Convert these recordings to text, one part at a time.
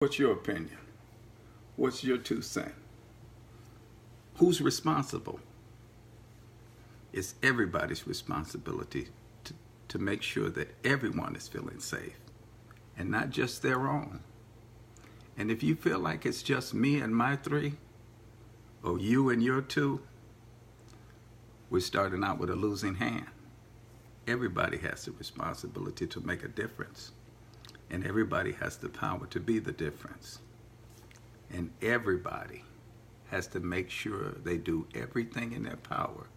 What's your opinion? What's your 2 cents? Who's responsible? It's everybody's responsibility to make sure that everyone is feeling safe and not just their own. And if you feel like it's just me and my 3, or you and your 2, we're starting out with a losing hand. Everybody has the responsibility to make a difference. And everybody has the power to be the difference. And everybody has to make sure they do everything in their power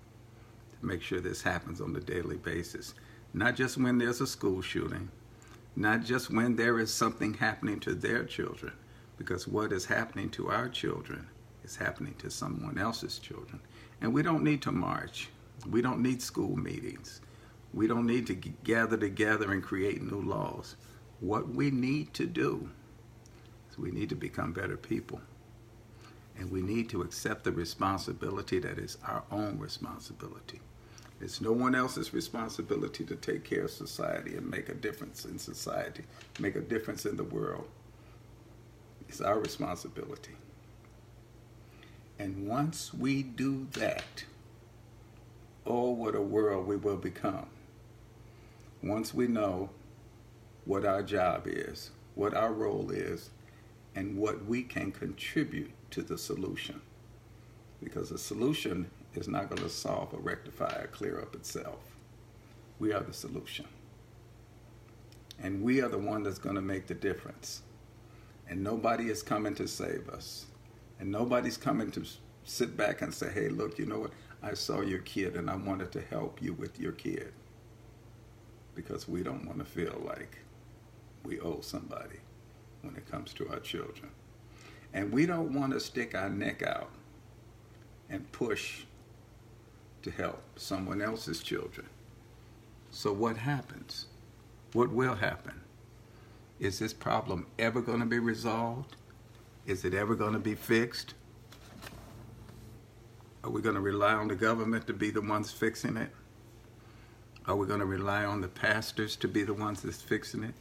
to make sure this happens on a daily basis. Not just when there's a school shooting, not just when there is something happening to their children, because what is happening to our children is happening to someone else's children. And we don't need to march. We don't need school meetings. We don't need to gather together and create new laws. What we need to do is we need to become better people. And we need to accept the responsibility that is our own responsibility. It's no one else's responsibility to take care of society and make a difference in society, make a difference in the world. It's our responsibility. And once we do that, oh, what a world we will become. Once we know what our job is, what our role is, and what we can contribute to the solution. Because the solution is not going to solve or rectify or clear up itself. We are the solution. And we are the one that's going to make the difference. And nobody is coming to save us. And nobody's coming to sit back and say, hey, look, you know what? I saw your kid and I wanted to help you with your kid. Because we don't want to feel like we owe somebody when it comes to our children. And we don't want to stick our neck out and push to help someone else's children. So what happens? What will happen? Is this problem ever going to be resolved? Is it ever going to be fixed? Are we going to rely on the government to be the ones fixing it? Are we going to rely on the pastors to be the ones that's fixing it?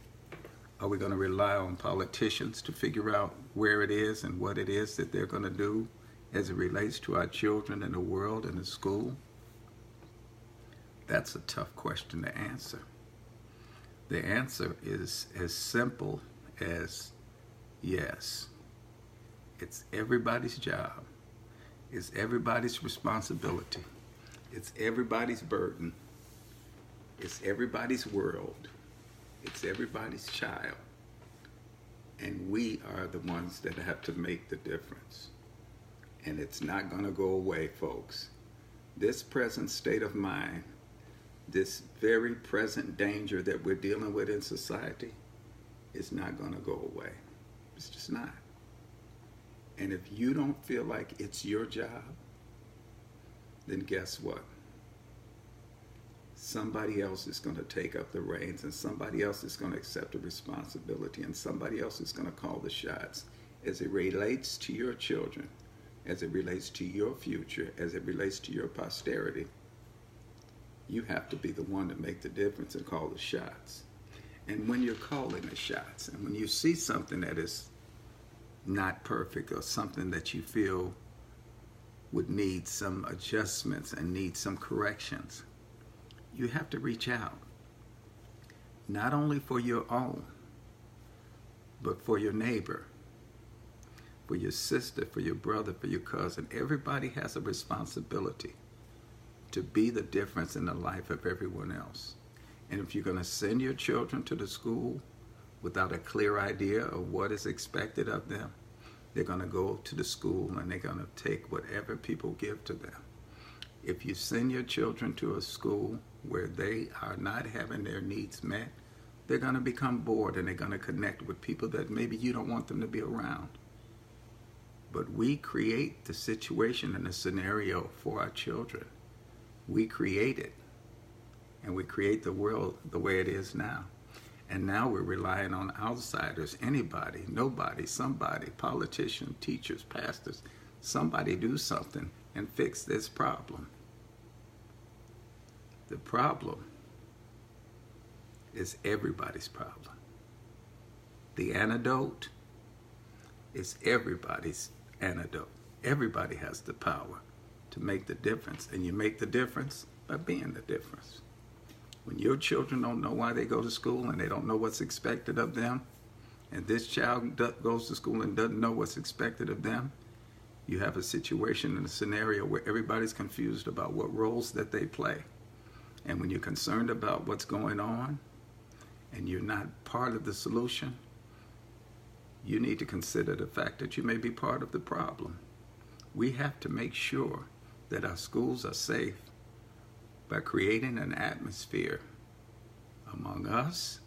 Are we going to rely on politicians to figure out where it is and what it is that they're going to do as it relates to our children and the world and the school? That's a tough question to answer. The answer is as simple as yes. It's everybody's job. It's everybody's responsibility. It's everybody's burden. It's everybody's world. It's everybody's child. And we are the ones that have to make the difference. And it's not going to go away, folks. This present state of mind, this very present danger that we're dealing with in society, is not going to go away. It's just not. And if you don't feel like it's your job, then guess what? Somebody else is going to take up the reins, and somebody else is going to accept the responsibility, and somebody else is going to call the shots as it relates to your children, as it relates to your future, as it relates to your posterity. You have to be the one to make the difference and call the shots. And when you're calling the shots, and when you see something that is not perfect or something that you feel would need some adjustments and need some corrections, you have to reach out, not only for your own, but for your neighbor, for your sister, for your brother, for your cousin. Everybody has a responsibility to be the difference in the life of everyone else. And if you're going to send your children to the school without a clear idea of what is expected of them, they're going to go to the school and they're going to take whatever people give to them. If you send your children to a school where they are not having their needs met, they're going to become bored and they're going to connect with people that maybe you don't want them to be around. But we create the situation and the scenario for our children. We create it. And we create the world the way it is now. And now we're relying on outsiders, anybody, nobody, somebody, politicians, teachers, pastors, somebody do something and fix this problem. The problem is everybody's problem. The antidote It's everybody's antidote. Everybody has the power to make the difference, and you make the difference by being the difference. When your children don't know why they go to school and they don't know what's expected of them, and this child goes to school and doesn't know what's expected of them, you have a situation and a scenario where everybody's confused about what roles that they play. And when you're concerned about what's going on and you're not part of the solution, you need to consider the fact that you may be part of the problem. We have to make sure that our schools are safe by creating an atmosphere among us,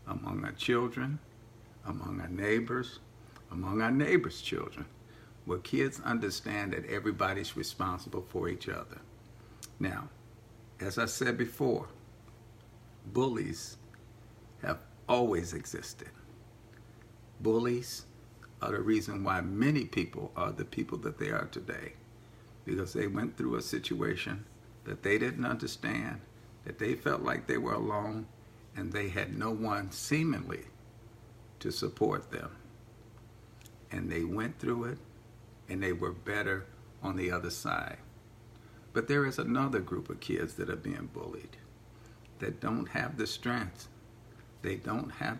among our children, among our neighbors, among our neighbors' children, where kids understand that everybody's responsible for each other. Now, as I said before, bullies have always existed. Bullies are the reason why many people are the people that they are today, because they went through a situation that they didn't understand, that they felt like they were alone, and they had no one seemingly to support them. And they went through it, and they were better on the other side. But there is another group of kids that are being bullied that don't have the strength. They don't have